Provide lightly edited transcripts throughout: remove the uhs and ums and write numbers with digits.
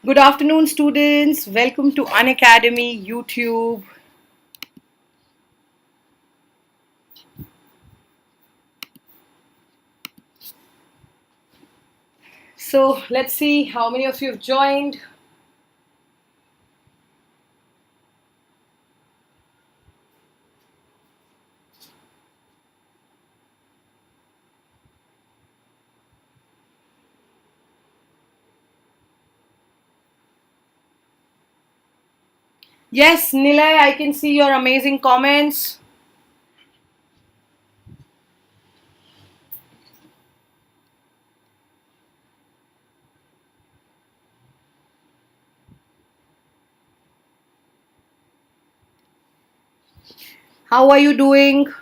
Good afternoon, students. Welcome to Unacademy YouTube. So let's see how many of you have joined. Yes, Nilay, I can see your amazing comments. How are you doing?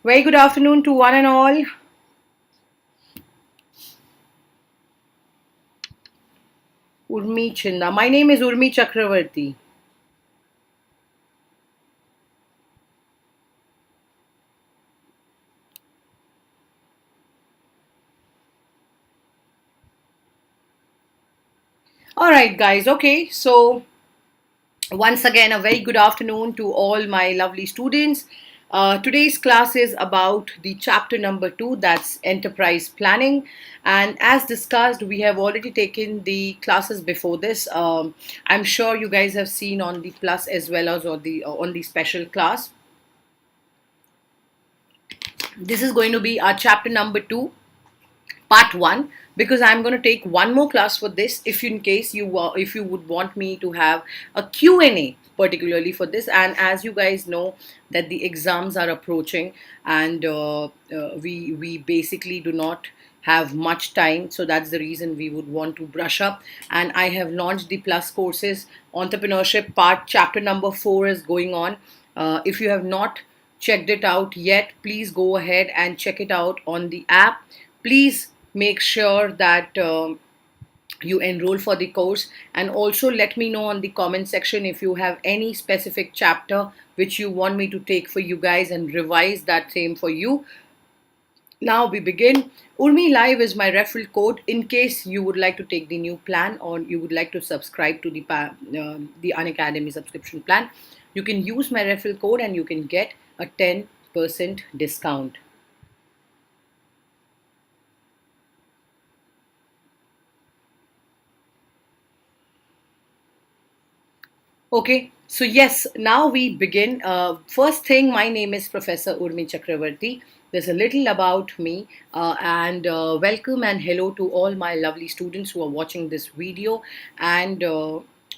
Very good afternoon to one and all. Urmi Chinda. My name is Urmi Chakravorty. All right, guys. Okay, so once again, a very good afternoon to all my lovely students. Today's class is about the chapter number 2, that's enterprise planning. And as discussed, we have already taken the classes before this. I'm sure you guys have seen on the plus as well as on the special class. This is going to be our chapter number 2, part 1, because I'm going to take one more class for this if in case if you would want me to have a Q&A particularly for this. And as you guys know that the exams are approaching, and we basically do not have much time, so that's the reason we would want to brush up. And I have launched the plus courses. Entrepreneurship part chapter number 4 is going on. If you have not checked it out yet, please go ahead and check it out on the app. Please make sure that you enroll for the course, and also let me know on the comment section if you have any specific chapter which you want me to take for you guys and revise that same for you. Now we begin. URMILIVE is my referral code in case you would like to take the new plan or you would like to subscribe to the Unacademy subscription plan. You can use my referral code and you can get a 10% discount. Okay, so yes, now we begin. First thing, my name is Professor Urmi Chakravorty. There's a little about me, and welcome and hello to all my lovely students who are watching this video. And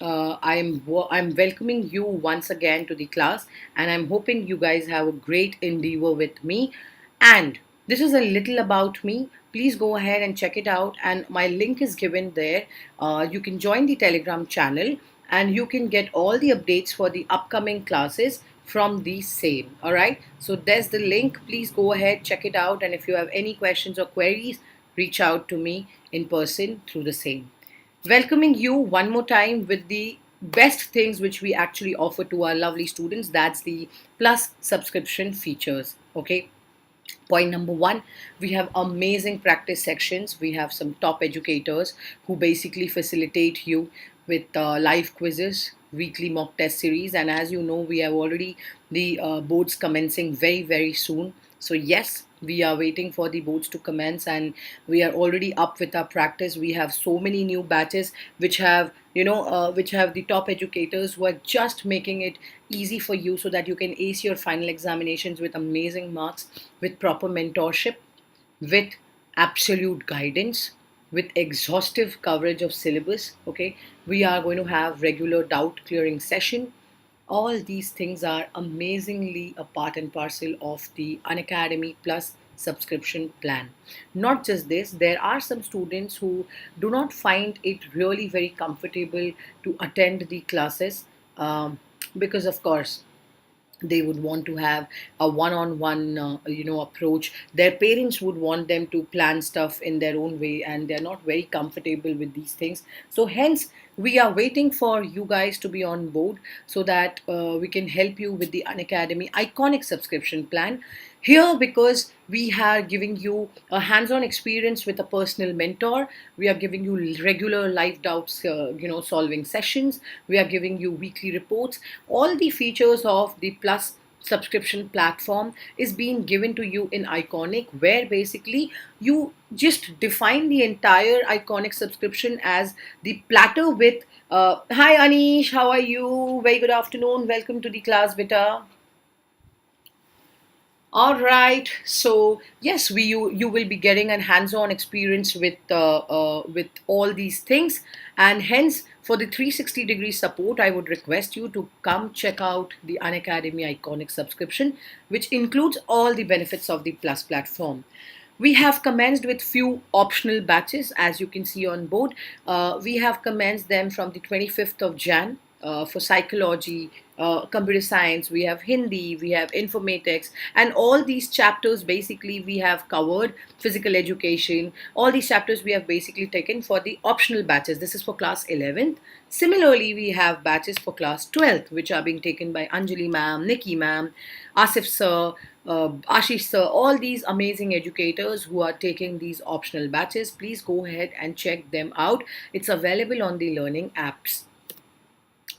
I'm welcoming you once again to the class, and I'm hoping you guys have a great endeavor with me. And this is a little about me. Please go ahead and check it out, and my link is given there. You can join the Telegram channel and you can get all the updates for the upcoming classes from the same. All right, so there's the link. Please go ahead, check it out, and if you have any questions or queries, reach out to me in person through the same. Welcoming you one more time with the best things which we actually offer to our lovely students, that's the plus subscription features. Okay, point number 1, we have amazing practice sections. We have some top educators who basically facilitate you with live quizzes, weekly mock test series, and as you know, we have already the boards commencing very, very soon. So yes, we are waiting for the boards to commence, and we are already up with our practice. We have so many new batches which have which have the top educators who are just making it easy for you so that you can ace your final examinations with amazing marks, with proper mentorship, with absolute guidance, with exhaustive coverage of syllabus. Okay, we are going to have regular doubt clearing session. All these things are amazingly a part and parcel of the Unacademy Plus subscription plan. Not just this, there are some students who do not find it really very comfortable to attend the classes, because of course they would want to have a one-on-one approach. Their parents would want them to plan stuff in their own way, and they're not very comfortable with these things. So hence we are waiting for you guys to be on board, so that we can help you with the Unacademy iconic subscription plan here, because we are giving you a hands-on experience with a personal mentor. We are giving you regular live doubts solving sessions. We are giving you weekly reports. All the features of the plus subscription platform is being given to you in iconic, where basically you just define the entire iconic subscription as the platter with hi Anish, how are you? Very good afternoon, welcome to the class beta. All right. So yes, you will be getting a hands-on experience with all these things, and hence for the 360-degree support, I would request you to come check out the Unacademy iconic subscription, which includes all the benefits of the Plus platform. We have commenced with few optional batches, as you can see on board. We have commenced them from the 25th of Jan for psychology, computer science, we have Hindi, we have informatics, and all these chapters basically we have covered physical education. All these chapters we have basically taken for the optional batches. This is for class 11th. Similarly, we have batches for class 12th, which are being taken by Anjali ma'am, Nikki ma'am, Asif sir, Ashish sir, all these amazing educators who are taking these optional batches. Please go ahead and check them out. It's available on the learning apps.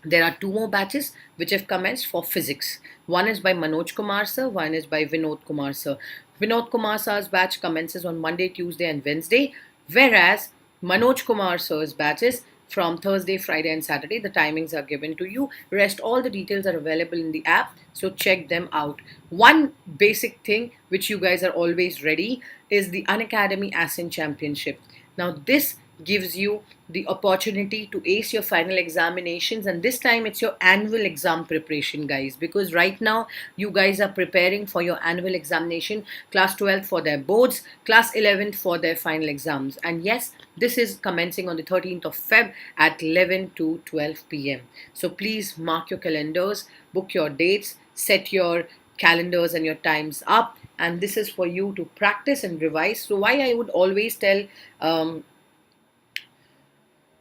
There are two more batches which have commenced for physics. One is by Manoj Kumar sir, one is by Vinod Kumar sir. Vinod Kumar sir's batch commences on Monday, Tuesday, and Wednesday, whereas Manoj Kumar sir's batches from Thursday, Friday, and Saturday. The timings are given to you. Rest all the details are available in the app, so check them out. One basic thing which you guys are always ready is the Unacademy Ascent Championship. Now this gives you the opportunity to ace your final examinations, and this time it's your annual exam preparation, guys, because right now you guys are preparing for your annual examination, class 12 for their boards, class 11 for their final exams. And yes, this is commencing on the 13th of Feb at 11 to 12 p.m. So please mark your calendars, book your dates, set your calendars and your times up, and this is for you to practice and revise. So why I would always tell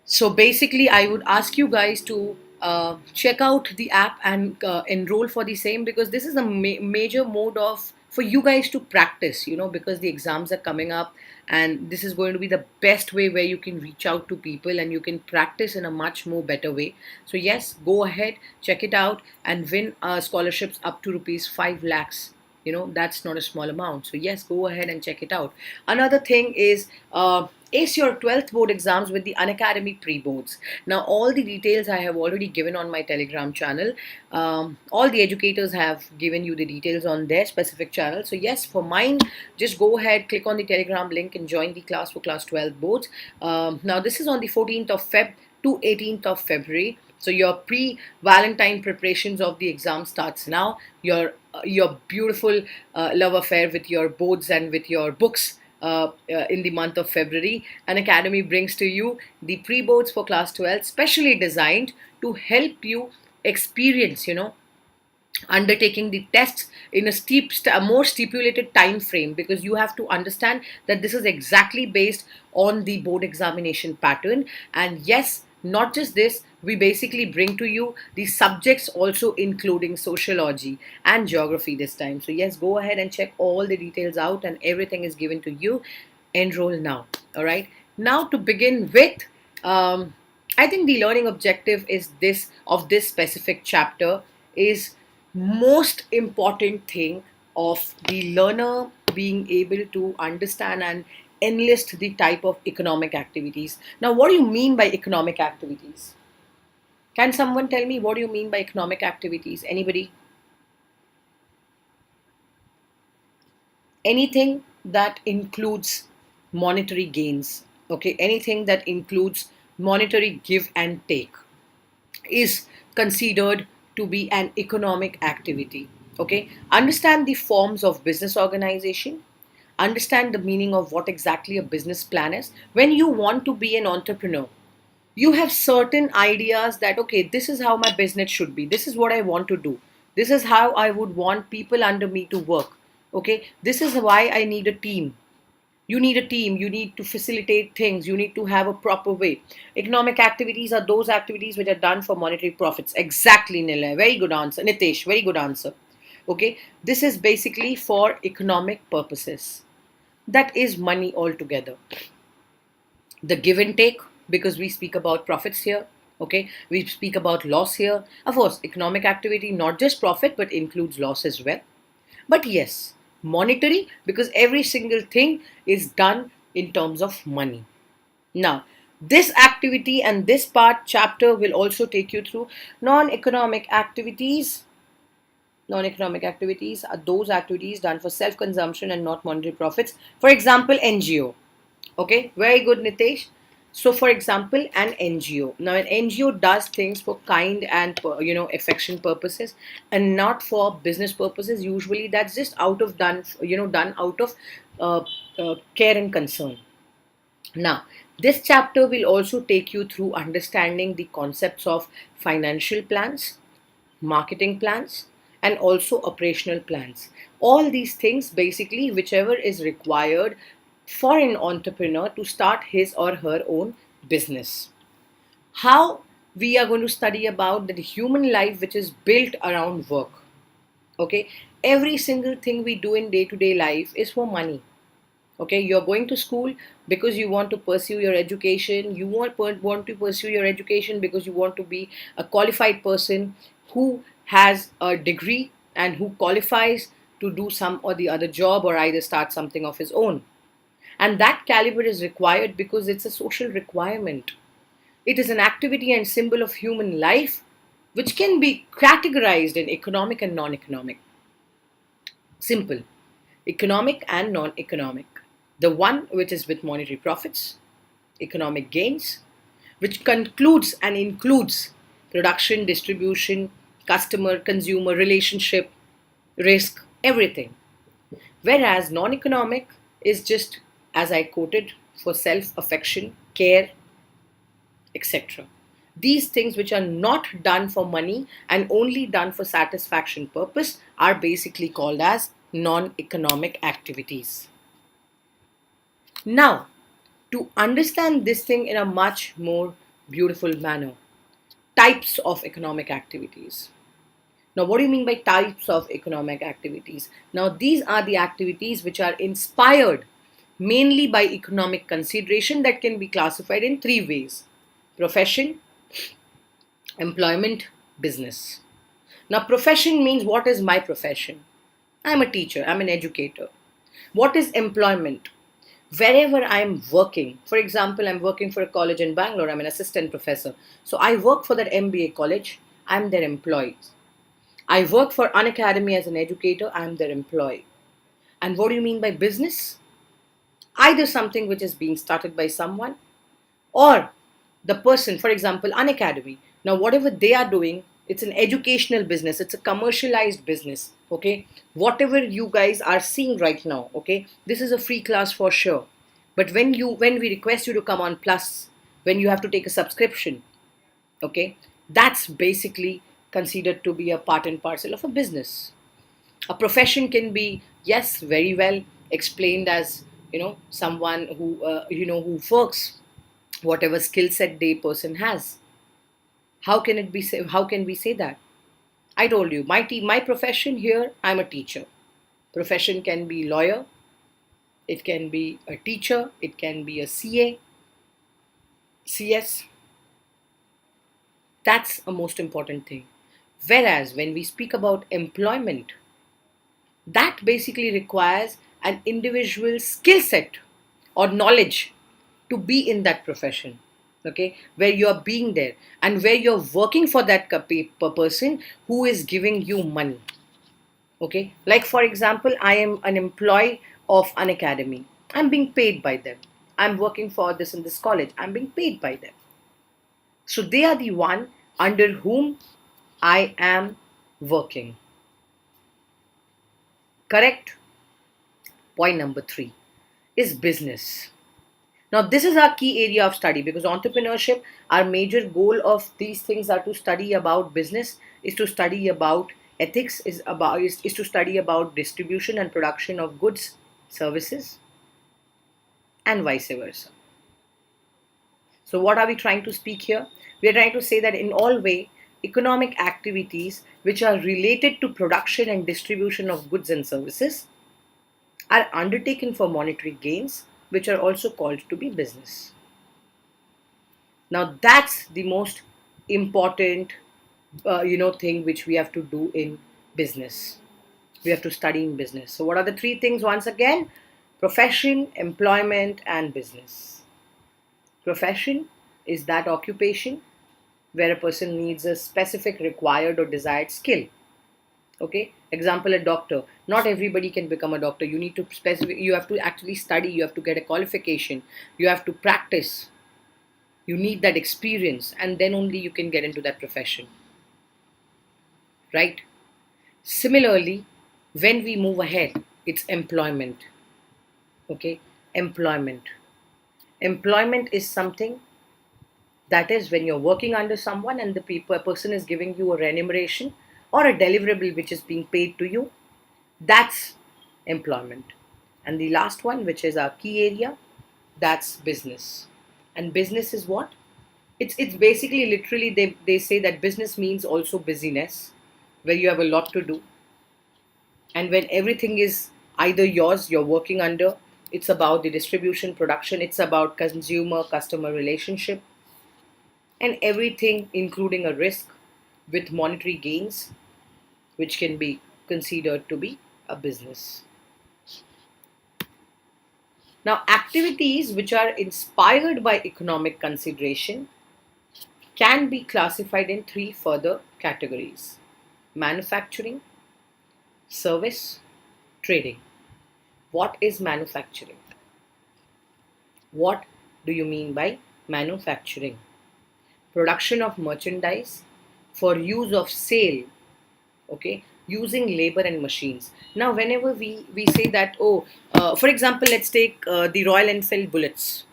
so basically, I would ask you guys to check out the app and enroll for the same, because this is a major mode of for you guys to practice, because the exams are coming up, and this is going to be the best way where you can reach out to people and you can practice in a much more better way. So yes, go ahead, check it out, and win scholarships up to rupees 5 lakhs. That's not a small amount. So yes, go ahead and check it out. Another thing is ace your 12th board exams with the Unacademy PreBoards. Now all the details I have already given on my Telegram channel. All the educators have given you the details on their specific channel. So yes, for mine, just go ahead, click on the Telegram link and join the class for class 12 boards. Now this is on the 14th of Feb to 18th of February. So your pre-Valentine preparations of the exam starts now. Your beautiful love affair with your boards and with your books in the month of February, Unacademy brings to you the pre-boards for class 12, specially designed to help you experience, undertaking the tests in a more stipulated time frame, because you have to understand that this is exactly based on the board examination pattern. And yes, not just this, we basically bring to you the subjects also including sociology and geography this time. So yes, go ahead and check all the details out, and everything is given to you. Enroll now. All right, now to begin with, I think the learning objective is this of this specific chapter is most important thing of the learner being able to understand and enlist the type of economic activities. Now, what do you mean by economic activities? Can someone tell me what do you mean by economic activities? Anybody? Anything that includes monetary gains, okay? Anything that includes monetary give and take is considered to be an economic activity, okay? Understand the forms of business organization, understand the meaning of what exactly a business plan is. When you want to be an entrepreneur, you have certain ideas that, okay, this is how my business should be, this is what I want to do. This is how I would want people under me to work. Okay, this is why I need a team. You need a team, you need to facilitate things, you need to have a proper way. Economic activities are those activities which are done for monetary profits. Exactly, Nilay. Very good answer. Nitesh, very good answer. Okay, this is basically for economic purposes. That is money altogether. The give and take, because we speak about profits here. Okay, we speak about loss here. Of course, economic activity, not just profit, but includes loss as well. But yes, monetary, because every single thing is done in terms of money. Now, this activity and this part chapter will also take you through non-economic activities. Non-economic activities are those activities done for self-consumption and not monetary profits. For example, NGO. Okay, very good, Nitesh. So, for example, an NGO. Now, an NGO does things for kind and affection purposes, and not for business purposes. Usually, that's just out of done out of care and concern. Now, this chapter will also take you through understanding the concepts of financial plans, marketing plans, and also operational plans. All these things, basically, whichever is required for an entrepreneur to start his or her own business. How we are going to study about the human life which is built around work. Okay, every single thing we do in day to day life is for money. Okay, you're going to school because you want to pursue your education. You want to pursue your education because you want to be a qualified person who has a degree and who qualifies to do some or the other job or either start something of his own. And that caliber is required because it's a social requirement. It is an activity and symbol of human life which can be categorized in economic and non-economic. Simple. Economic and non-economic. The one which is with monetary profits, economic gains, which concludes and includes production, distribution, customer, consumer relationship, risk, everything. Whereas non economic is just, as I quoted, for self affection, care, etc. These things which are not done for money and only done for satisfaction purpose are basically called as non economic activities. Now, to understand this thing in a much more beautiful manner, types of economic activities. Now, what do you mean by types of economic activities? Now, these are the activities which are inspired mainly by economic consideration that can be classified in three ways: profession, employment, business. Now, profession means what is my profession? I'm a teacher, I'm an educator. What is employment? Wherever I'm working, for example, I'm working for a college in Bangalore, I'm an assistant professor. So I work for that MBA college, I'm their employee. I work for Unacademy as an educator, I'm their employee. And what do you mean by business? Either something which is being started by someone or the person, for example, Unacademy. Now, whatever they are doing, it's an educational business, it's a commercialized business. Okay, whatever you guys are seeing right now, okay, this is a free class for sure. But when we request you to come on Plus, when you have to take a subscription, okay, that's basically considered to be a part and parcel of a business. A profession can be, yes, very well explained as someone who who works whatever skill set the person has. How can we say that? I told you my profession here, I'm a teacher. Profession can be lawyer, it can be a teacher, it can be a CA, CS. That's a most important thing. Whereas when we speak about employment, that basically requires an individual skill set or knowledge to be in that profession. Okay, where you're being there and where you're working for that person who is giving you money. Okay, like for example, I am an employee of an academy, I'm being paid by them. I'm working for this in this college, I'm being paid by them. So they are the one under whom I am working. Correct? Point number 3 is business. Now, this is our key area of study because our major goal of these things are to study about business, is to study about Ethics is to study about distribution and production of goods, services, and vice versa. So what are we trying to speak here? We are trying to say that in all way, economic activities which are related to production and distribution of goods and services are undertaken for monetary gains, which are also called to be business. Now that's the most important, thing which we have to do in business. We have to study in business. So what are the three things once again? Profession, employment, and business. Profession is that occupation where a person needs a specific required or desired skill. Okay, example, a doctor. Not everybody can become a doctor. You need to specific, you have to actually study, you have to get a qualification, you have to practice, you need that experience, and then only you can get into that profession, right? Similarly, when we move ahead, it's employment. Okay, employment. Employment is something that is when you're working under someone and a person is giving you a remuneration or a deliverable which is being paid to you. That's employment. And the last one, which is our key area, that's business. And business is what? It's basically literally they say that business means also busyness, where you have a lot to do. And when everything is either yours, you're working under, it's about the distribution, production, it's about consumer customer relationship, and everything including a risk with monetary gains, which can be considered to be a business. Now, activities which are inspired by economic consideration can be classified in three further categories: manufacturing, service, trading. What is manufacturing? What do you mean by manufacturing? Production of merchandise for use of sale, okay, using labor and machines. Now whenever we say that, oh, for example, let's take the Royal Enfield bullets.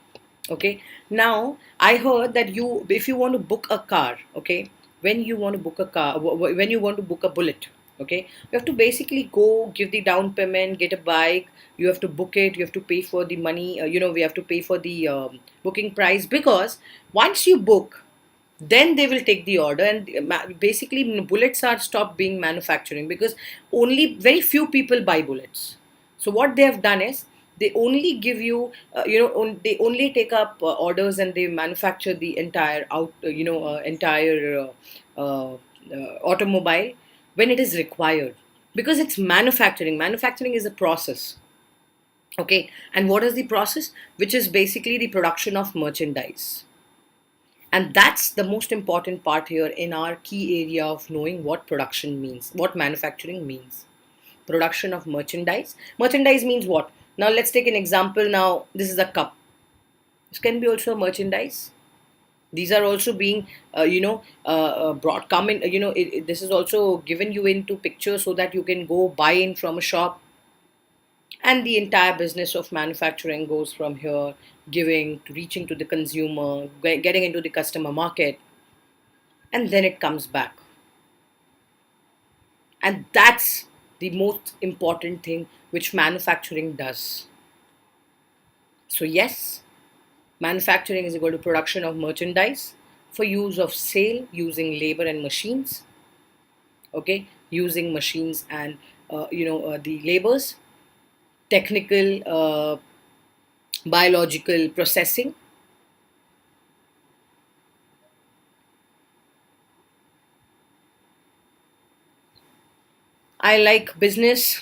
Okay, now I heard that you if you want to book a car, okay, when you want to book a car, when you want to book a bullet, okay, you have to basically go give the down payment, get a bike, you have to book it, you have to pay for the money, we have to pay for the booking price, because once you book, then they will take the order, and basically bullets are stopped being manufacturing because only very few people buy bullets. So what they have done is they only give you they only take up orders, and they manufacture the entire entire automobile when it is required, because it's manufacturing is a process. Okay, and what is the process? Which is basically the production of merchandise. And that's the most important part here in our key area of knowing what production means, what manufacturing means. Production of merchandise. Merchandise means what? Now let's take an example. Now this is a cup. This can be also a merchandise. These are also being, brought, come in, this is also given you into picture so that you can go buy in from a shop. And the entire business of manufacturing goes from here, giving to reaching to the consumer, getting into the customer market, and then it comes back. And that's the most important thing which manufacturing does. So yes, manufacturing is equal to production of merchandise for use of sale using labor and machines. Okay, using machines and the labors, technical, biological processing. I like business,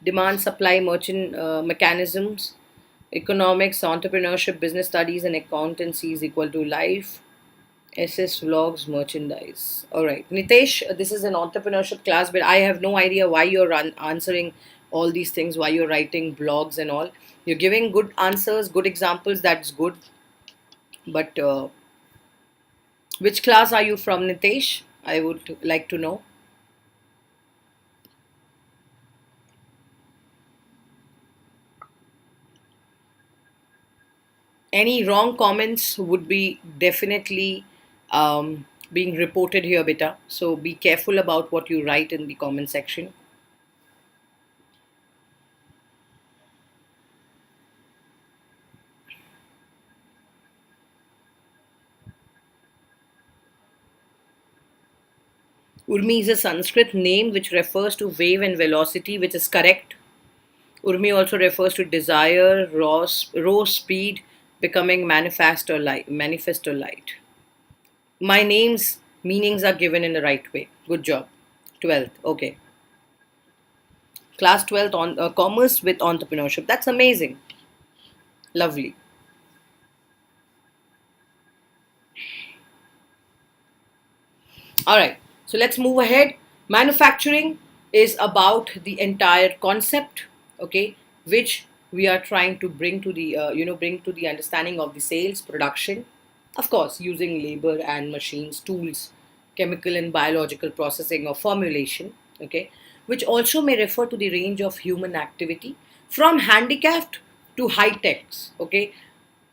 demand supply merchant mechanisms, economics, entrepreneurship, business studies, and accountancy is equal to life. SS vlogs, merchandise. All right, Nitesh, this is an entrepreneurship class, but I have no idea why you're answering all these things, why you're writing blogs and all. You're giving good answers, good examples, that's good. But which class are you from, Nitesh? I would like to know. Any wrong comments would be definitely being reported here, beta. So be careful about what you write in the comment section. Urmi is a Sanskrit name which refers to wave and velocity, which is correct. Urmi also refers to desire, raw speed, becoming manifest or light. My name's meanings are given in the right way. Good job. 12th. Okay. Class 12th on commerce with entrepreneurship. That's amazing. Lovely. All right. So let's move ahead. Manufacturing is about the entire concept, okay, which we are trying to bring to the bring to the understanding of the sales production, of course, using labor and machines, tools, chemical and biological processing or formulation, okay, which also may refer to the range of human activity from handicapped to high techs, okay,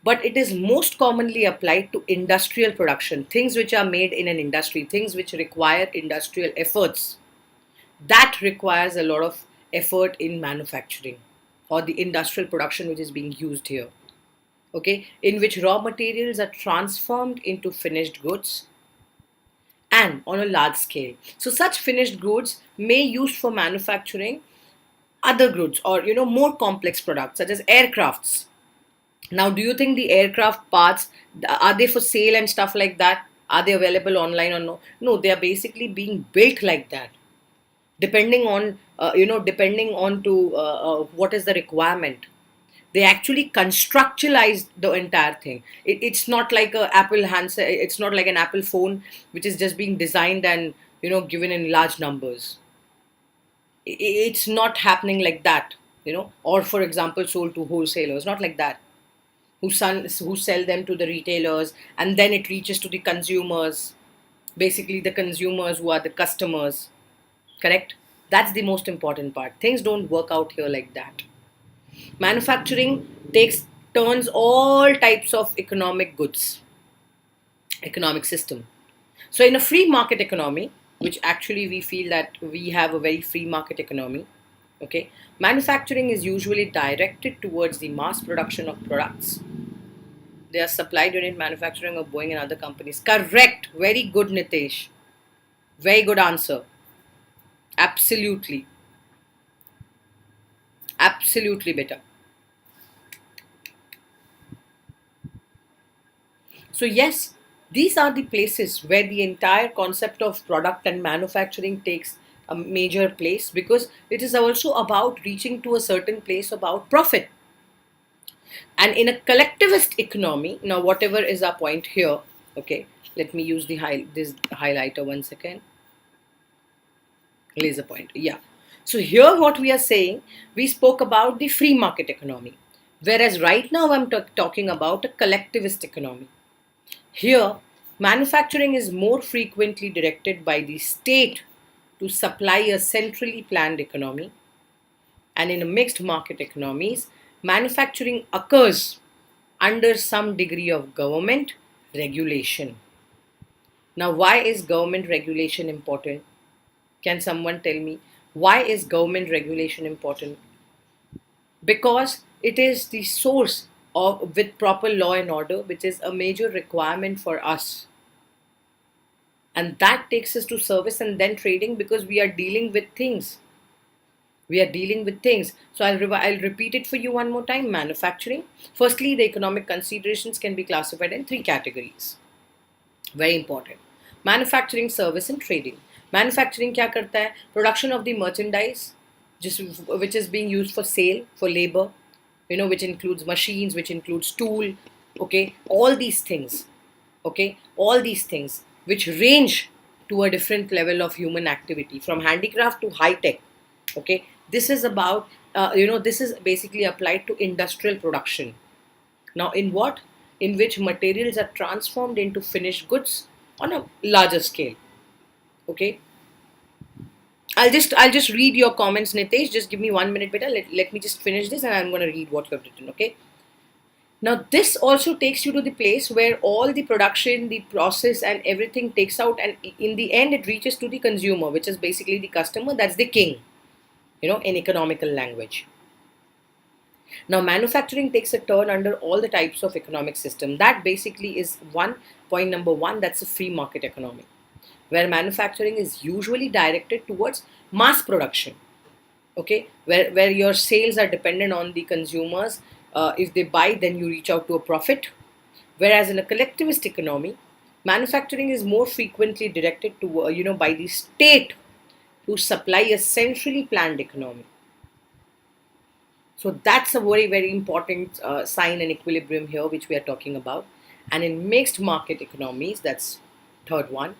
but it is most commonly applied to industrial production, things which are made in an industry, things which require industrial efforts. That requires a lot of effort in manufacturing or the industrial production which is being used here. Okay, in which raw materials are transformed into finished goods and on a large scale. So such finished goods may used for manufacturing other goods or more complex products such as aircrafts. Now, do you think the aircraft parts are they for sale and stuff like that? Are they available online or no? No, they are basically being built like that, depending on depending on to what is the requirement. They actually constructualize the entire thing. It's not like a Apple handset. It's not like an Apple phone which is just being designed and given in large numbers. It's not happening like that. Or for example, sold to wholesalers. Not like that who sell them to the retailers and then it reaches to the consumers, basically the consumers who are the customers, correct? That's the most important part. Things don't work out here like that. Manufacturing takes turns all types of economic goods, economic system. So in a free market economy, which actually we feel that we have a very free market economy, okay, manufacturing is usually directed towards the mass production of products. They are supplied unit manufacturing of Boeing and other companies. Correct. Very good, Nitesh. Very good answer. Absolutely. Absolutely better. So, yes, these are the places where the entire concept of product and manufacturing takes a major place because it is also about reaching to a certain place about profit. And in a collectivist economy, now, whatever is our point here, okay, let me use this highlighter one second. Laser point. Yeah. So here what we are saying, we spoke about the free market economy. Whereas right now I'm talking about a collectivist economy. Here, manufacturing is more frequently directed by the state to supply a centrally planned economy. And in a mixed market economies, manufacturing occurs under some degree of government regulation. Now, why is government regulation important? Can someone tell me why is government regulation important? Because it is the source of with proper law and order, which is a major requirement for us. And that takes us to service and then trading because we are dealing with things. We are dealing with things. So I'll repeat it for you one more time. Manufacturing. Firstly, the economic considerations can be classified in three categories. Very important. Manufacturing, service and trading. Manufacturing क्या करता है? Production of the merchandise, which is being used for sale, for labor, which includes machines, which includes tool, okay, all these things, okay, all these things which range to a different level of human activity from handicraft to high tech, okay. This is about, this is basically applied to industrial production. Now, in what? In which materials are transformed into finished goods on a larger scale. Okay. I'll just read your comments, Nitesh. Just give me 1 minute, better. Let me just finish this and I'm gonna read what you have written, okay? Now, this also takes you to the place where all the production, the process, and everything takes out, and in the end, it reaches to the consumer, which is basically the customer. That's the king, in economical language. Now, manufacturing takes a turn under all the types of economic system. That basically is one point number one. That's a free market economy, where manufacturing is usually directed towards mass production. Okay, where your sales are dependent on the consumers. If they buy, then you reach out to a profit. Whereas in a collectivist economy, manufacturing is more frequently directed to by the state to supply a centrally planned economy. So that's a very, very important sign and equilibrium here, which we are talking about. And in mixed market economies, that's third one,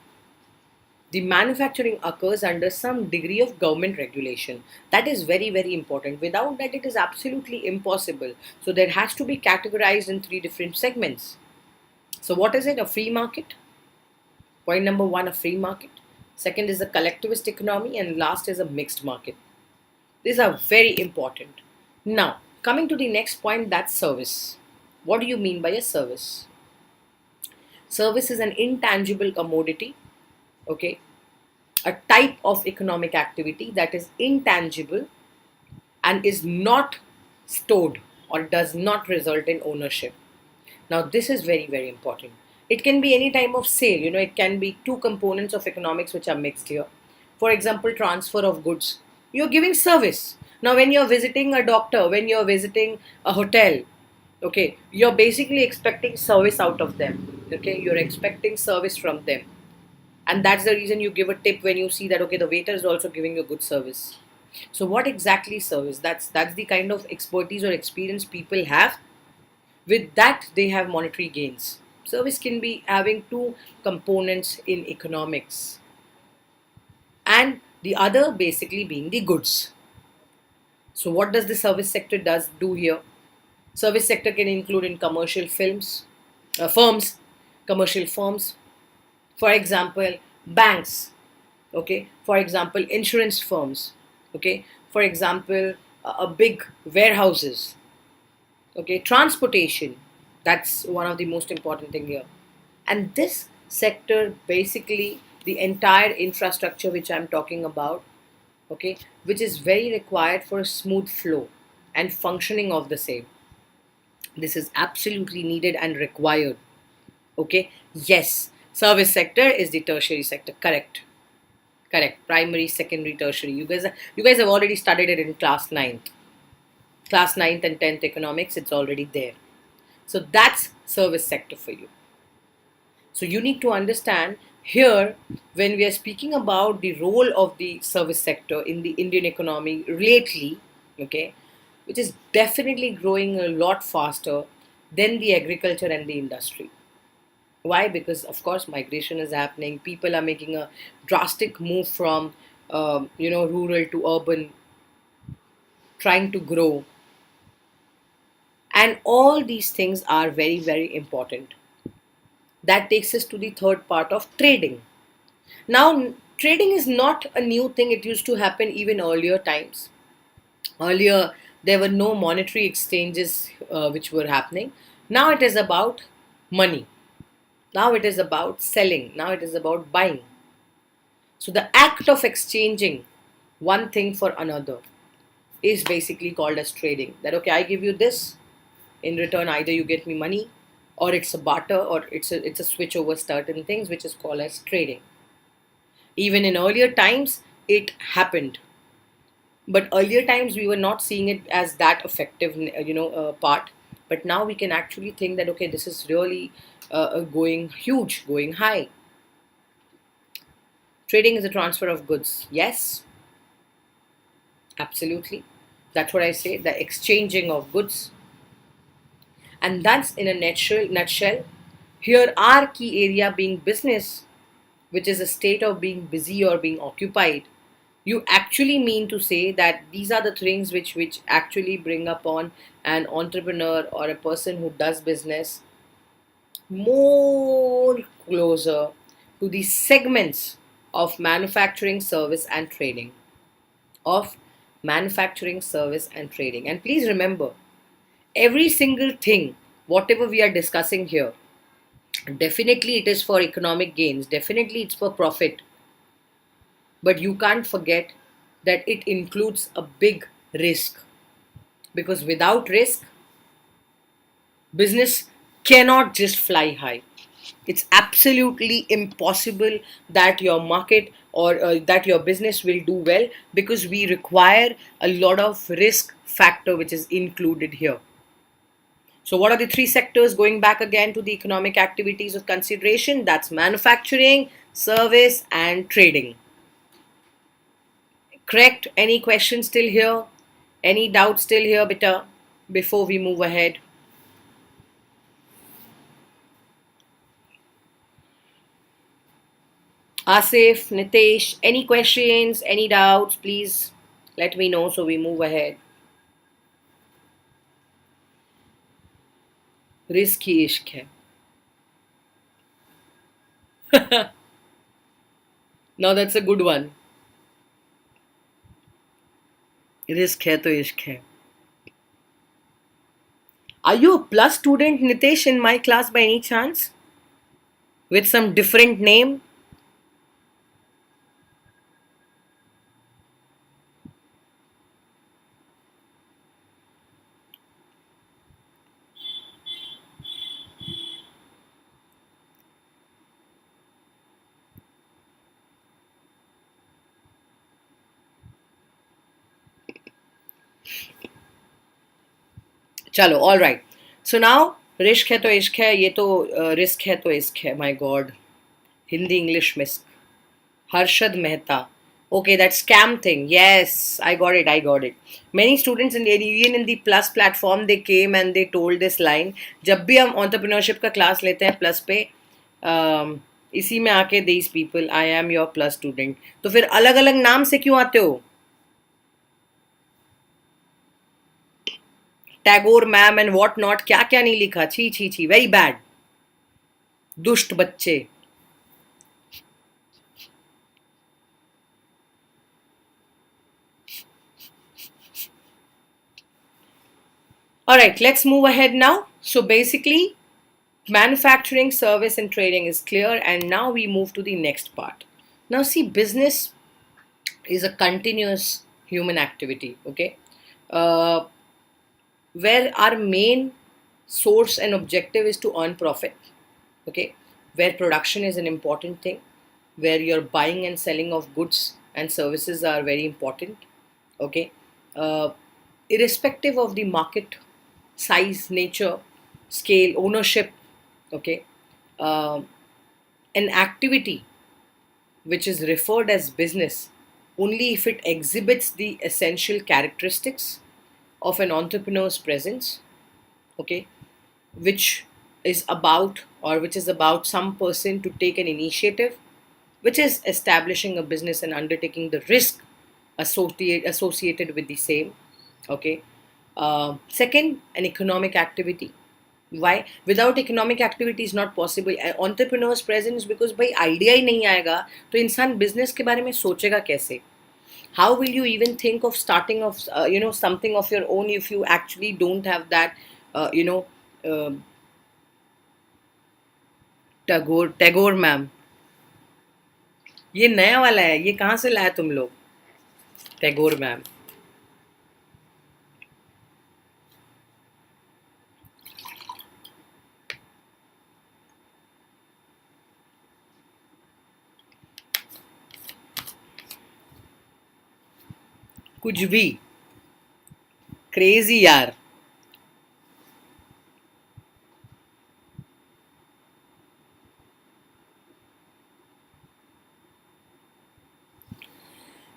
the manufacturing occurs under some degree of government regulation. That is very, very important. Without that, it is absolutely impossible. So there has to be categorized in three different segments. So what is it? A free market. Point number one, a free market. Second is a collectivist economy, and last is a mixed market. These are very important. Now, coming to the next point, that's service. What do you mean by a service? Service is an intangible commodity, okay? A type of economic activity that is intangible and is not stored or does not result in ownership. Now, this is very, very important. It can be any type of sale, it can be two components of economics which are mixed here. For example, transfer of goods. You're giving service. Now, when you're visiting a doctor, when you're visiting a hotel, okay, you're basically expecting service out of them. Okay, you're expecting service from them. And that's the reason you give a tip when you see that, okay, the waiter is also giving you good service. So what exactly service? That's the kind of expertise or experience people have. With that, they have monetary gains. Service can be having two components in economics, and the other basically being the goods. So what does the service sector do here? Service sector can include in firms, commercial firms, for example, banks, okay, for example, insurance firms, okay, for example, a big warehouses, okay, transportation. That's one of the most important thing here. And this sector, basically the entire infrastructure which I'm talking about, okay, which is very required for a smooth flow and functioning of the same. This is absolutely needed and required. Okay, yes, service sector is the tertiary sector. Correct. Primary, secondary, tertiary. You guys have already studied it in class 9th and 10th economics. It's already there. So that's service sector for you. So you need to understand here, when we are speaking about the role of the service sector in the Indian economy lately, okay, which is definitely growing a lot faster than the agriculture and the industry. Why? Because of course migration is happening. People are making a drastic move from rural to urban, trying to grow, and all these things are very, very important. That takes us to the third part of trading. Now, trading is not a new thing. It used to happen even earlier times. Earlier, there were no monetary exchanges which were happening. Now it is about money. Now it is about selling. Now it is about buying. So the act of exchanging one thing for another is basically called as trading. That, okay, I give you this, in return either you get me money, or it's a barter, or it's a switch over certain things, which is called as trading. Even in earlier times, it happened. But earlier times, we were not seeing it as that effective, part. But now we can actually think that, okay, this is really going huge, going high. Trading is a transfer of goods. Yes, absolutely. That's what I say, the exchanging of goods. And that's in a nutshell. Here, our key area being business, which is a state of being busy or being occupied. You actually mean to say that these are the things which actually bring upon an entrepreneur or a person who does business more closer to the segments of manufacturing, service, and trading. Of manufacturing, service, and trading. And please remember, every single thing whatever we are discussing here, definitely it is for economic gains, definitely it's for profit, but you can't forget that it includes a big risk, because without risk, business cannot just fly high. It's absolutely impossible that your market or that your business will do well, because we require a lot of risk factor which is included here. So what are the three sectors, going back again to the economic activities of consideration? That's manufacturing, service and trading. Correct? Any questions still here? Any doubts still here, beta, before we move ahead? Asif, Nitesh, any questions, any doubts, please let me know so we move ahead. Risk ही इश्क है. Now that's a good one. Risk है तो इश्क है. Are you a plus student, Nitesh, in my class by any chance? With some different name? चलो, all right. So now, risk है तो इश्क है, ये तो रिस्क है तो इश्क है. My God, Hindi English miss. Harshad Mehta. Okay, that scam thing. Yes, I got it. I got it. Many students even in the Plus platform, they came and they told this line. जब भी हम entrepreneurship का class लेते हैं Plus पे, इसी में आके these people, I am your Plus student. तो फिर अलग अलग नाम से क्यों आते हो? Tagore ma'am and what not, क्या क्या नहीं लिखा. छी छी छी, वेरी बैड. दुष्ट बच्चे. All right, let's move ahead now. So basically, manufacturing, service, and trading is clear, and now we move to the next part. Now, see, business is a continuous human activity, okay, uh, where our main source and objective is to earn profit, okay, where production is an important thing, where your buying and selling of goods and services are very important, okay, uh, irrespective of the market size, nature, scale, ownership, okay, uh, an activity which is referred as business only if it exhibits the essential characteristics of an entrepreneur's presence, okay, which is about, or which is about some person to take an initiative, which is establishing a business and undertaking the risk associated with the same, okay. Second, an economic activity. Why? Without economic activity is not possible. Entrepreneur's presence, because भाई idea ही नहीं आएगा तो इंसान business के बारे में सोचेगा कैसे? How will you even think of starting of something of your own if you actually don't have that uh, you know uh, Tagore ma'am, ये नया वाला है, ये कहाँ से लाया तुम लोग? टैगोर मैम. कुछ भी क्रेजी यार.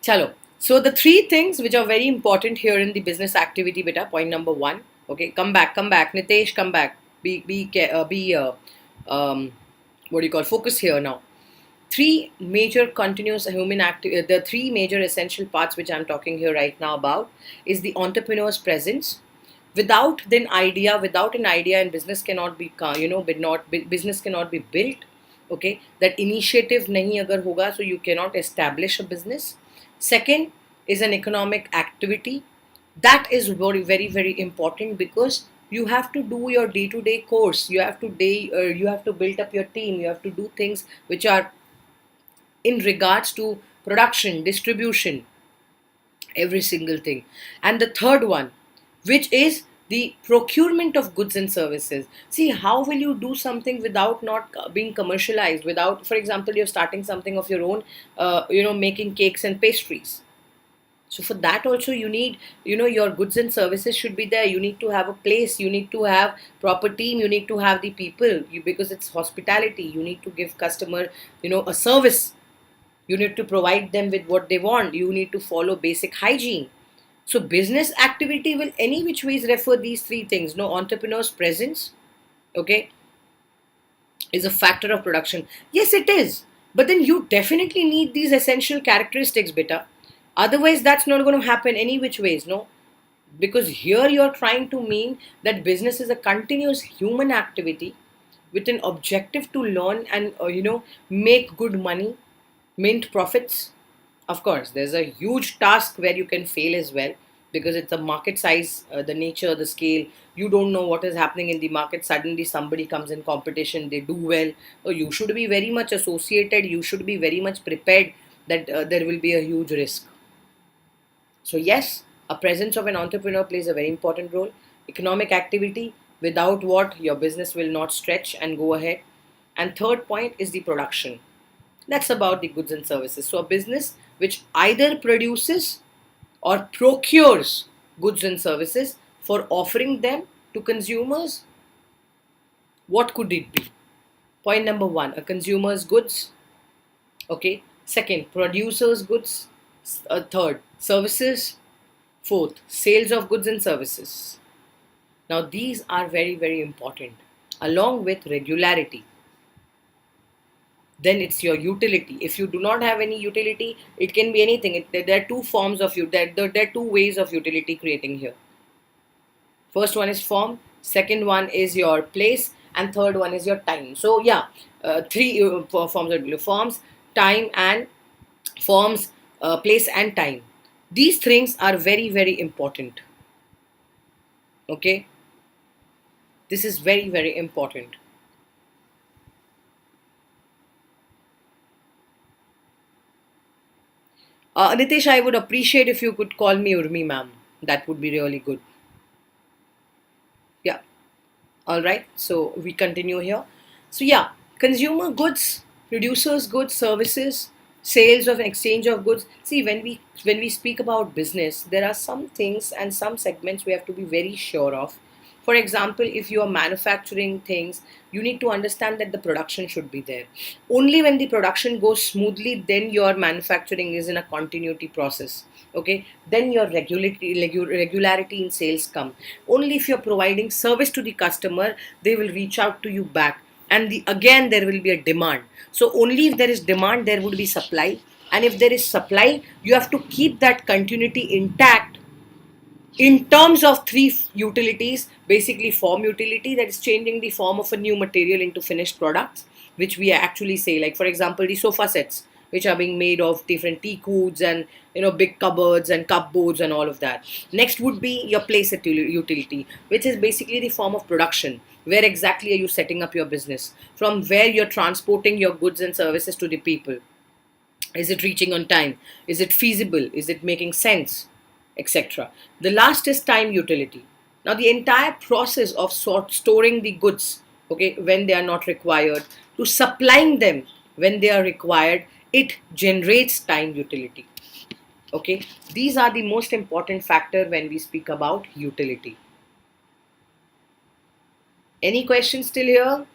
Chalo. So the three things which are very important here in the business activity, beta. Point number one. Okay, come back, Nitesh, come back. What do you call? Focus here now. Three major continuous human activity. The three major essential parts which I'm talking here right now about is the entrepreneur's presence. Without an idea, and business cannot be, business cannot be built. Okay, that initiative nahi agar hoga, so you cannot establish a business. Second is an economic activity. That is very, very, very important, because You have to do your day-to-day course. You have to build up your team. You have to do things which are in regards to production, distribution, every single thing. And the third one, which is the procurement of goods and services. See, how will you do something without not being commercialized, without, for example, you're starting something of your own, making cakes and pastries. So for that also you need, your goods and services should be there. You need to have a place, you need to have proper team, you need to have the people, because it's hospitality. You need to give customer, a service. You need to provide them with what they want. You need to follow basic hygiene. So business activity will any which ways refer these three things. No, entrepreneur's presence, okay, is a factor of production. Yes, it is. But then you definitely need these essential characteristics, beta. Otherwise, that's not going to happen any which ways, no? Because here you're trying to mean that business is a continuous human activity with an objective to learn and, make good money, mint profits. Of course, there's a huge task where you can fail as well, because it's a market size, the nature, the scale. You don't know what is happening in the market. Suddenly, somebody comes in competition, they do well. So you should be very much associated. You should be very much prepared that there will be a huge risk. So, yes, a presence of an entrepreneur plays a very important role. Economic activity, without what your business will not stretch and go ahead. And third point is the production. That's about the goods and services. So, a business which either produces or procures goods and services for offering them to consumers, what could it be? Point number one, a consumer's goods. Okay. Second, producer's goods. Third, services. Fourth, sales of goods and services. Now, these are very, very important, along with regularity. Then it's your utility. If you do not have any utility, it can be anything. There are two forms of there are two ways of utility creating here. First one is form, second one is your place, and third one is your time. So yeah, three forms of forms, time and forms, place and time. These things are very, very important. Okay, this is very, very important. Nitesh, I would appreciate if you could call me Urmi ma'am. That would be really good. Yeah. All right. So we continue here. So yeah, consumer goods, producers goods, services, sales of exchange of goods. See, when we speak about business, there are some things and some segments we have to be very sure of. For example, if you are manufacturing things, you need to understand that the production should be there. Only when the production goes smoothly, then your manufacturing is in a continuity process. Okay, then your regularity in sales come. Only if you're providing service to the customer, they will reach out to you back. And again, there will be a demand. So only if there is demand, there would be supply. And if there is supply, you have to keep that continuity intact in terms of three utilities. Basically, form utility, that is changing the form of a new material into finished products, which we actually say, like for example, the sofa sets, which are being made of different teak woods and big cupboards and cupboards and all of that. Next would be your place utility, which is basically the form of production. Where exactly are you setting up your business? From where you're transporting your goods and services to the people? Is it reaching on time? Is it feasible? Is it making sense? Etc. The last is time utility. Now, the entire process of storing the goods, okay, when they are not required, to supplying them when they are required, it generates time utility. Okay, these are the most important factor when we speak about utility. Any questions still here?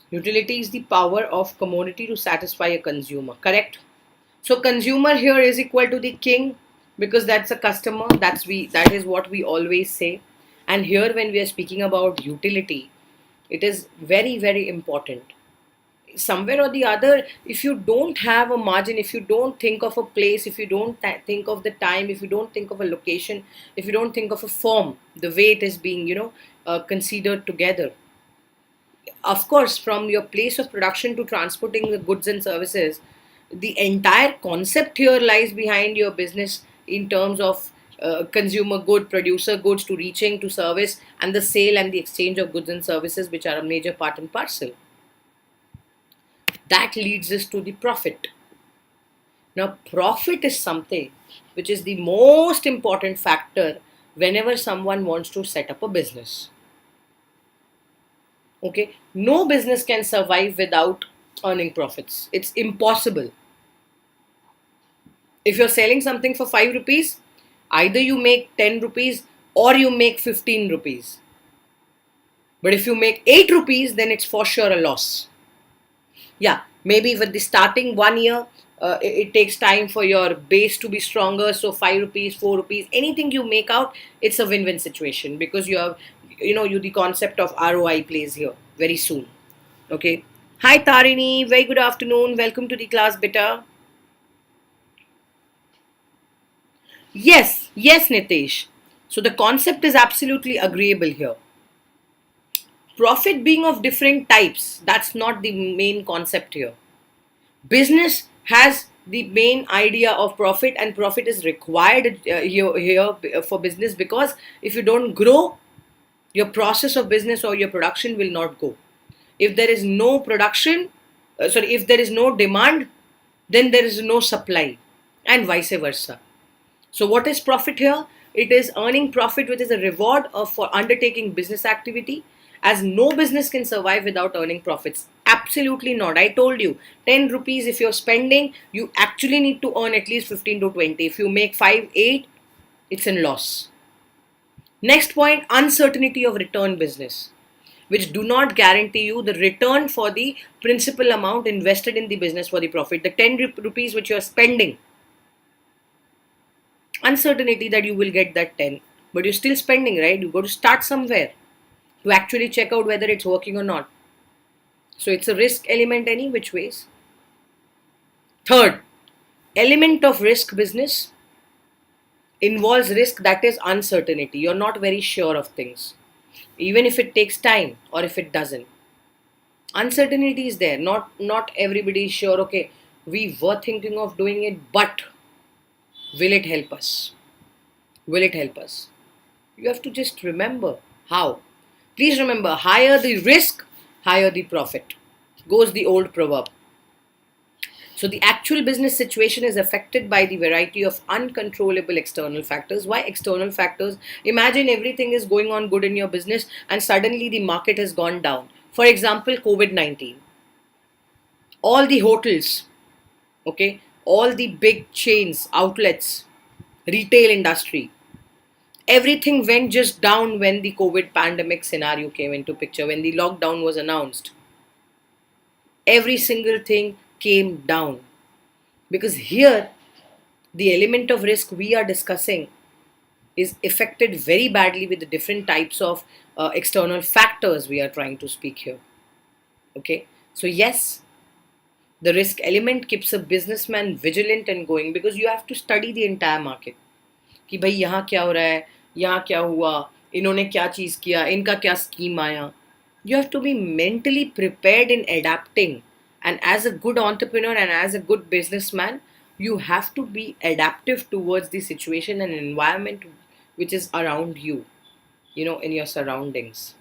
Utility is the power of commodity to satisfy a consumer, correct? So consumer here is equal to the king, because that's a customer. That is what we always say. And here when we are speaking about utility, It is very, very important. Somewhere or the other, if you don't have a margin, if you don't think of a place, if you don't think of the time, if you don't think of a location, if you don't think of a form, the way it is being, considered together, of course, from your place of production to transporting the goods and services, the entire concept here lies behind your business in terms of consumer good, producer goods, to reaching to service and the sale and the exchange of goods and services, which are a major part and parcel. That leads us to the profit. Now, profit is something which is the most important factor whenever someone wants to set up a business. Okay, no business can survive without earning profits. It's impossible. If you're selling something for 5 rupees, either you make 10 rupees or you make 15 rupees. But if you make 8 rupees, then it's for sure a loss. Yeah, maybe with the starting 1 year, it takes time for your base to be stronger. So 5 rupees, 4 rupees, anything you make out, it's a win-win situation, because you have, the concept of ROI plays here very soon. Okay. Hi Tarini, very good afternoon. Welcome to the class, beta. Yes, Nitesh. So the concept is absolutely agreeable here. Profit being of different types, that's not the main concept here. Business has the main idea of profit, and profit is required here for business, because if you don't grow, your process of business or your production will not go. If there is no production, if there is no demand, then there is no supply, and vice versa. So, what is profit here? It is earning profit, which is a reward for undertaking business activity, as no business can survive without earning profits. Absolutely not. I told you, 10 rupees if you're spending, you actually need to earn at least 15 to 20. If you make 5, 8, it's in loss. Next point, uncertainty of return business, which do not guarantee you the return for the principal amount invested in the business for the profit. The 10 rupees which you're spending, uncertainty that you will get that 10, but you're still spending, right? You got to start somewhere to actually check out whether it's working or not. So it's a risk element any which ways. Third, element of risk business involves risk, that is uncertainty. You're not very sure of things, even if it takes time or if it doesn't. Uncertainty is there. Not everybody is sure. Okay, we were thinking of doing it, but will it help us? Will it help us? You have to just remember how. Please remember, higher the risk, higher the profit. Goes the old proverb. So the actual business situation is affected by the variety of uncontrollable external factors. Why external factors? Imagine everything is going on good in your business and suddenly the market has gone down. For example, COVID-19. All the hotels, okay, all the big chains, outlets, retail industry, everything went just down when the COVID pandemic scenario came into picture, when the lockdown was announced. Every single thing came down, because here the element of risk we are discussing is affected very badly with the different types of external factors we are trying to speak here. Okay, so yes, the risk element keeps a businessman vigilant and going, because you have to study the entire market. कि भाई यहाँ क्या हो रहा है, यहाँ क्या हुआ, इन्होंने क्या चीज़ किया, इनका क्या स्कीम आया. You have to be mentally prepared in adapting. And as a good entrepreneur and as a good businessman, you have to be adaptive towards the situation and environment which is around you, in your surroundings.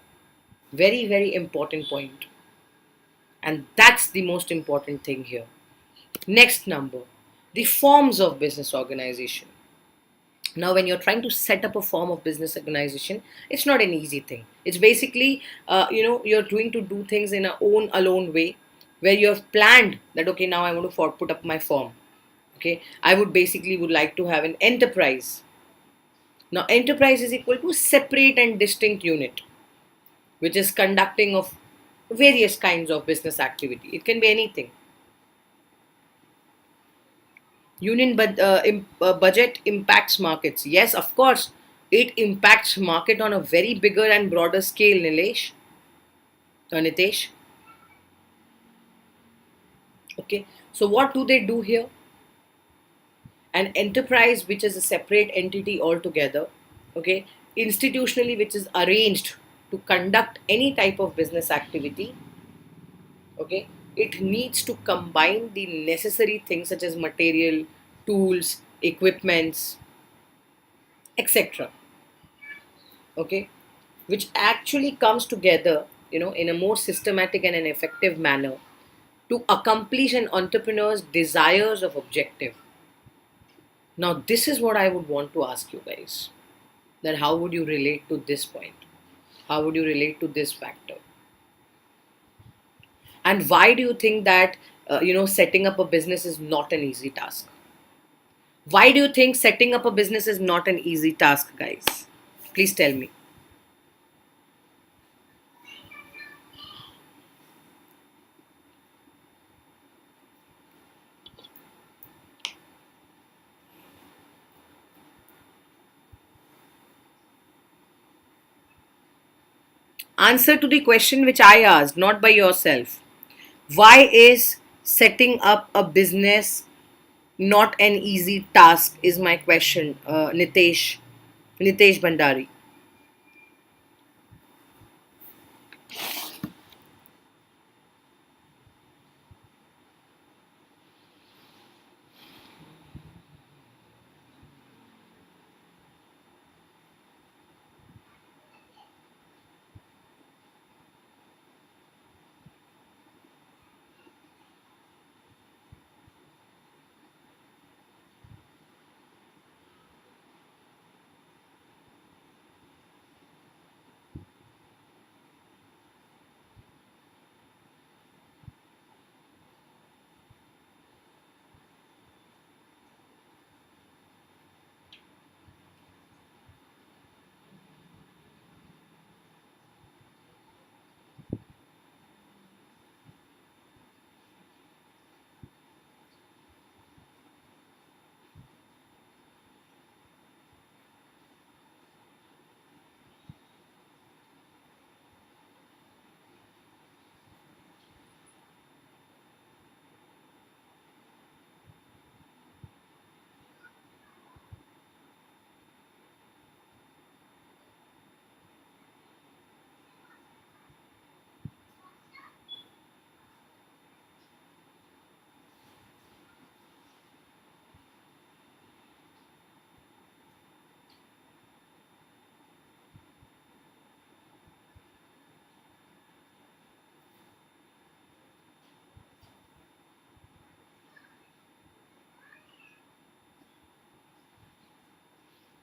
Very, very important point. And that's the most important thing here. Next number, the forms of business organization. Now, when you're trying to set up a form of business organization, it's not an easy thing. It's basically, you're doing to do things in a own alone way, where you have planned that, okay, now I want to put up my firm. Okay, I would like to have an enterprise. Now, enterprise is equal to separate and distinct unit, which is conducting of various kinds of business activity. It can be anything. Budget impacts markets. Yes, of course, it impacts market on a very bigger and broader scale, Nilesh. Nitesh. Okay, so what do they do here? An enterprise which is a separate entity altogether, okay, institutionally which is arranged to conduct any type of business activity, okay, it needs to combine the necessary things such as material, tools, equipments, etc., okay, which actually comes together, in a more systematic and an effective manner to accomplish an entrepreneur's desires of objective. Now, this is what I would want to ask you guys, that how would you relate to this point? How would you relate to this factor? And why do you think that, setting up a business is not an easy task? Why do you think setting up a business is not an easy task, guys? Please tell me. Answer to the question which I asked, not by yourself. Why is setting up a business not an easy task? Is my question, Nitesh Bhandari.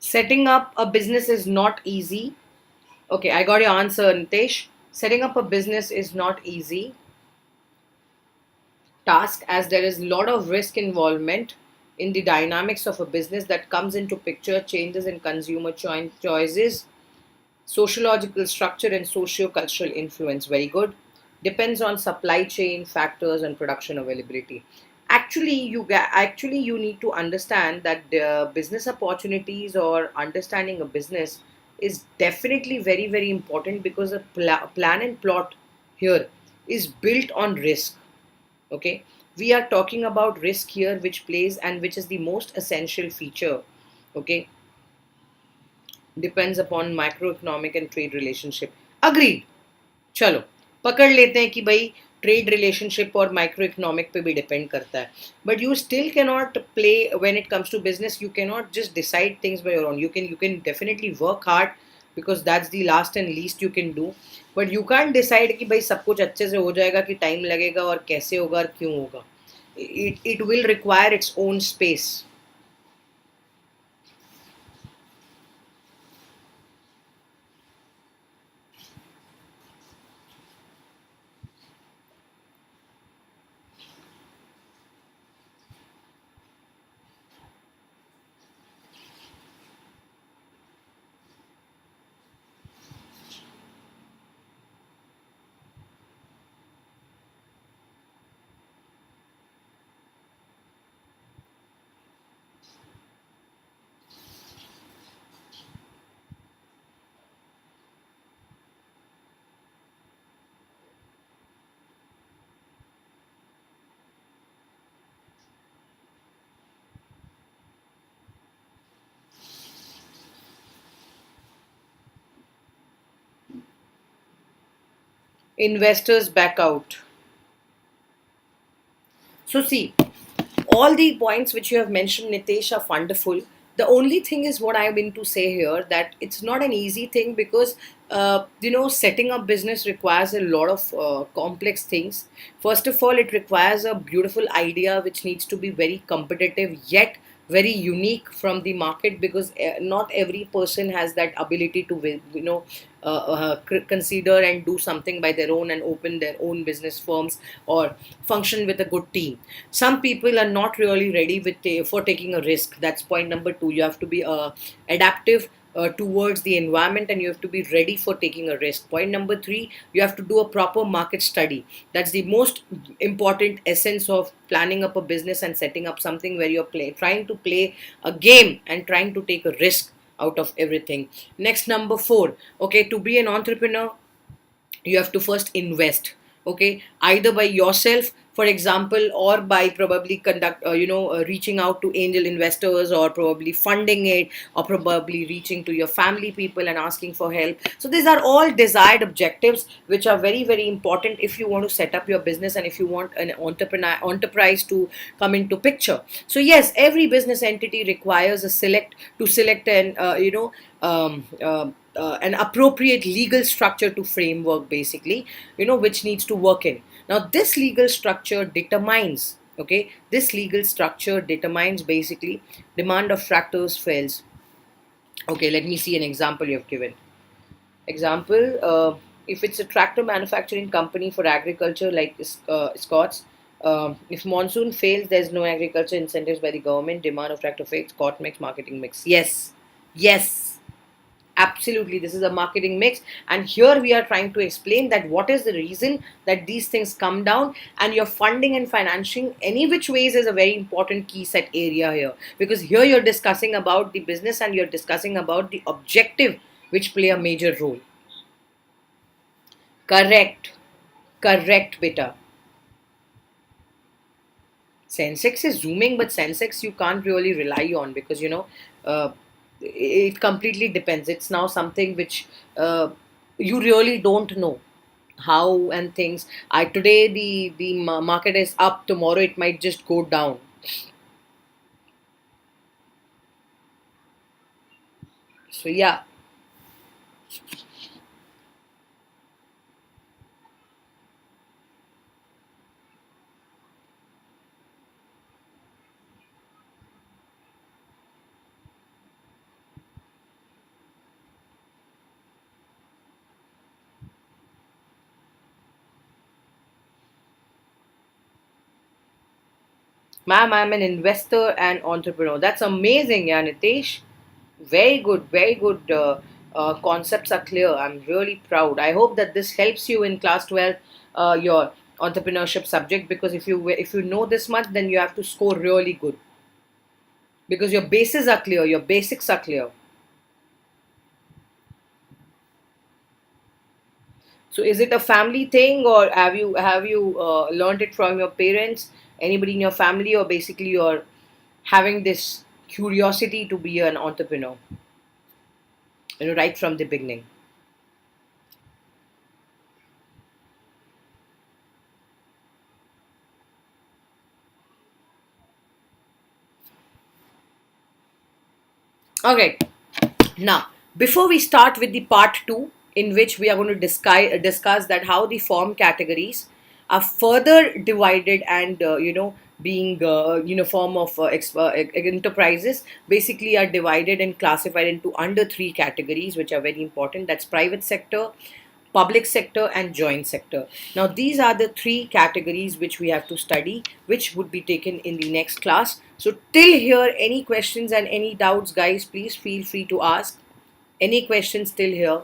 Setting up a business is not easy. Okay, I got your answer, Nitesh. Setting up a business is not easy task, as there is a lot of risk involvement in the dynamics of a business that comes into picture, changes in consumer choices, sociological structure and socio-cultural influence. Very good. Depends on supply chain factors and production availability. Actually you need to understand that the business opportunities or understanding a business is definitely very very important, because a plan and plot here is built on risk. Okay, we are talking about risk here, which plays and which is the most essential feature. Okay, depends upon macroeconomic and trade relationship. Agreed. चलो पकड़ लेते हैं कि भाई trade relationship और micro economic पे भी depend करता है, but you still can not play when it comes to business. You can not just decide things by your own. You can definitely work hard, because that's the last and least you can do, but you can decide कि भाई सब कुछ अच्छे से हो जाएगा, कि time लगेगा और कैसे होगा और क्यों होगा. It will require its own space. investors back out. So see, all the points which you have mentioned, Nitesh, are wonderful. The only thing is what I mean to say here, that it's not an easy thing, because setting up business requires a lot of complex things. First of all, it requires a beautiful idea which needs to be very competitive yet very unique from the market, because not every person has that ability to consider and do something by their own and open their own business firms or function with a good team. Some people are not really ready for taking a risk. That's point number two. You have to be adaptive towards the environment, and you have to be ready for taking a risk. Point number three, you have to do a proper market study. That's the most important essence of planning up a business and setting up something, where trying to play a game and trying to take a risk out of everything. Next, number four, okay, to be an entrepreneur, you have to first invest, okay, either by yourself, for example, or by probably reaching out to angel investors, or probably funding it, or probably reaching to your family people and asking for help. So these are all desired objectives which are very very important if you want to set up your business, and if you want an enterprise to come into picture. So yes, every business entity requires a select an appropriate legal structure to framework, basically, which needs to work in. Now this legal structure determines, okay, this legal structure determines basically demand of tractors fails. Okay, let me see an example you have given. Example, if it's a tractor manufacturing company for agriculture, like Scots, if monsoon fails, there's no agriculture incentives by the government, demand of tractor fails, Scott makes marketing mix. Yes, yes, absolutely, this is a marketing mix. And here we are trying to explain that what is the reason that these things come down, and your funding and financing any which ways is a very important key set area here, because here you're discussing about the business and you're discussing about the objective which play a major role. Correct, correct, beta. Sensex is zooming, but Sensex you can't really rely on, because uh, it completely depends. It's now something which you really don't know how and things. I Today the market is up. Tomorrow it might just go down. So yeah, ma'am, I'm an investor and entrepreneur. That's amazing, yeah, Nitesh. Very good, very good. Concepts are clear. I'm really proud. I hope that this helps you in class 12, your entrepreneurship subject, because if you know this much, then you have to score really good, because your bases are clear, your basics are clear. So is it a family thing, or have you learned it from your parents, anybody in your family, or basically you're having this curiosity to be an entrepreneur, right from the beginning? Okay. Now, before we start with the part two, in which we are going to discuss that how the form categories are further divided, and being form of enterprises basically are divided and classified into under three categories, which are very important. That's private sector, public sector, and joint sector. Now these are the three categories which we have to study, which would be taken in the next class. So till here, any questions and any doubts, guys, please feel free to ask. Any questions till here?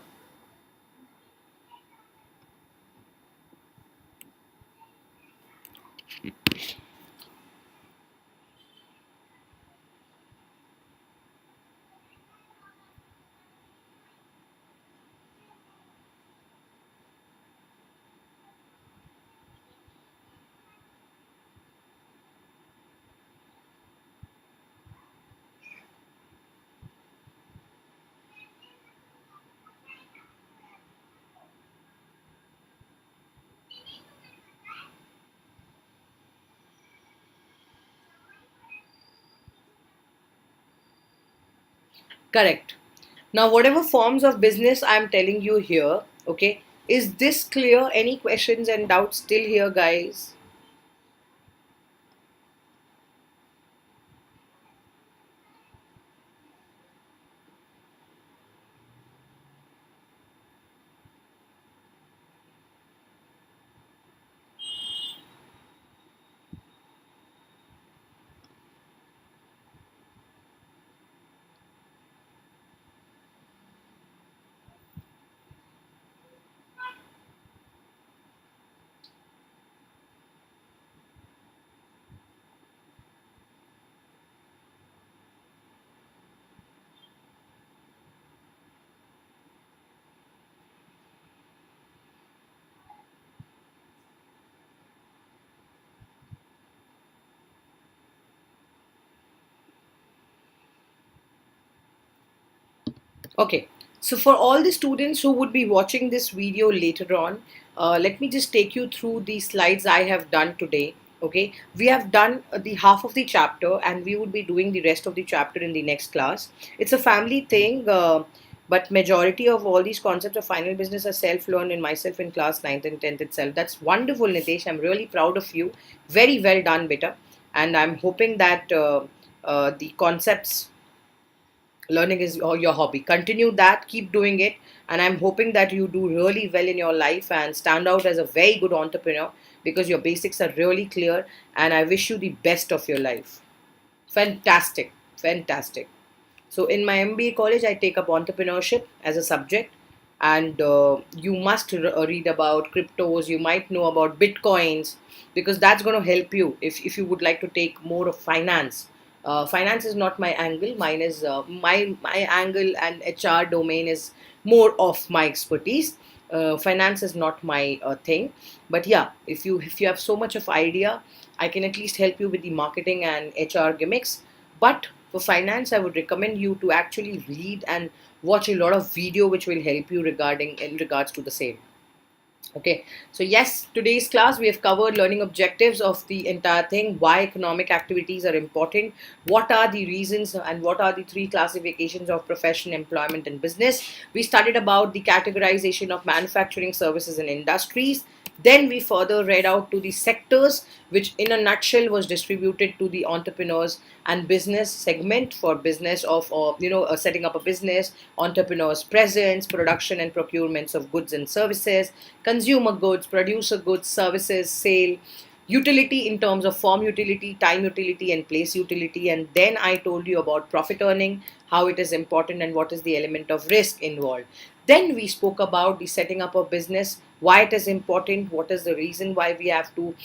Correct. Now, whatever forms of business I'm telling you here, okay, is this clear? Any questions and doubts still here, guys? Okay, so for all the students who would be watching this video later on, let me just take you through the slides I have done today. Okay, we have done the half of the chapter, and we would be doing the rest of the chapter in the next class. It's a family thing, but majority of all these concepts of final business are self-learned in myself in class 9th and 10th itself. That's wonderful, Nitesh. I'm really proud of you. Very well done, beta. And I'm hoping that the concepts learning is your hobby. Continue that, keep doing it, and I'm hoping that you do really well in your life and stand out as a very good entrepreneur because your basics are really clear, and I wish you the best of your life. Fantastic, fantastic. So in my MBA college, I take up entrepreneurship as a subject, and you must read about cryptos. You might know about bitcoins because that's going to help you if you would like to take more of finance. Finance is not my angle. Mine is my angle, and HR domain is more of my expertise. Finance is not my thing, but yeah, if you have so much of idea, I can at least help you with the marketing and HR gimmicks. But for finance, I would recommend you to actually read and watch a lot of video which will help you regarding in regards to the same. Okay, so yes, today's class we have covered learning objectives of the entire thing, why economic activities are important, what are the reasons, and what are the three classifications of profession, employment, and business. We studied about the categorization of manufacturing, services, and industries. Then we further read out to the sectors, which in a nutshell was distributed to the entrepreneurs and business segment for business of, or setting up a business, entrepreneurs' presence, production and procurements of goods and services, consumer goods, producer goods, services, sale, utility in terms of form utility, time utility, and place utility. And then I told you about profit earning, how it is important, and what is the element of risk involved. Then we spoke about the setting up of business, why it is important, what is the reason why we have to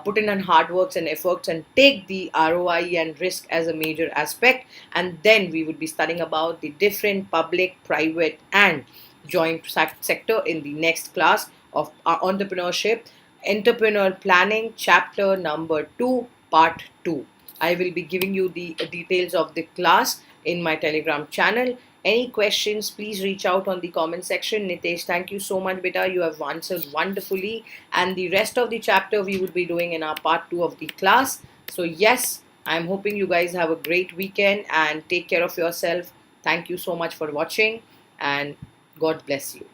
put in on hard works and efforts and take the ROI and risk as a major aspect. And then we would be studying about the different public, private, and joint sector in the next class of entrepreneurship, entrepreneurial planning, chapter number 2, part 2. I will be giving you the details of the class in my Telegram channel. Any questions, please reach out on the comment section. Nitesh, thank you so much, beta. You have answered wonderfully. And the rest of the chapter we will be doing in our part 2 of the class. So, yes, I'm hoping you guys have a great weekend and take care of yourself. Thank you so much for watching, and God bless you.